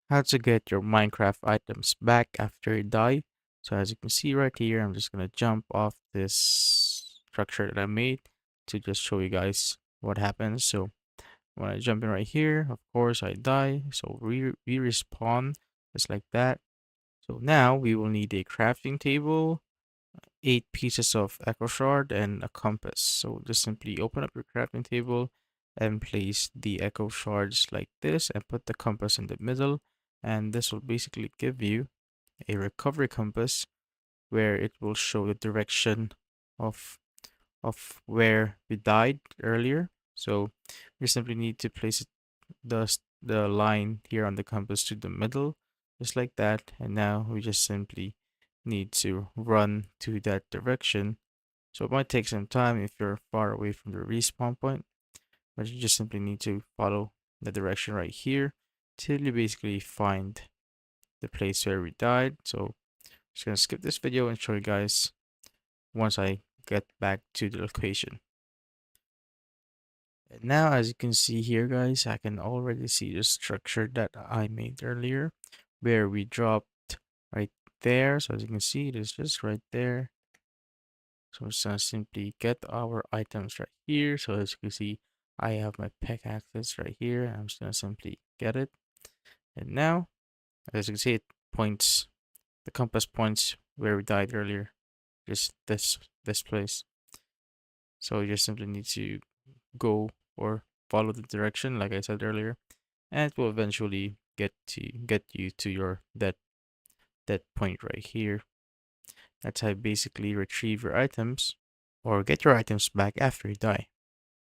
how to get your Minecraft items back after you die. So as you can see right here, I'm just gonna jump off this structure that I made to just show you guys what happens. So when I jump in right here, of course I die. So we respawn just like that. So now we will need a crafting table, 8 pieces of echo shard, and a compass. So just simply open up your crafting table and place the echo shards like this and put the compass in the middle. And this will basically give you a recovery compass where it will show the direction of where we died earlier. So you simply need to place the line here on the compass to the middle, just like that. And now we just simply need to run to that direction. So it might take some time if you're far away from the respawn point, but you just simply need to follow the direction right here till you basically find the place where we died. So I'm just gonna skip this video and show you guys once I get back to the location. And now, as you can see here, guys, I can already see the structure that I made earlier, where we dropped right there. So as you can see, it is just right there. So I'm just gonna simply get our items right here. So as you can see, I have my pickaxes right here. I'm just gonna simply get it. And now, as you can see, it points, the compass points where we died earlier. Just this place. So you just simply need to go or follow the direction, like I said earlier, and it will eventually get you to your that point right here. That's how you basically retrieve your items or get your items back after you die.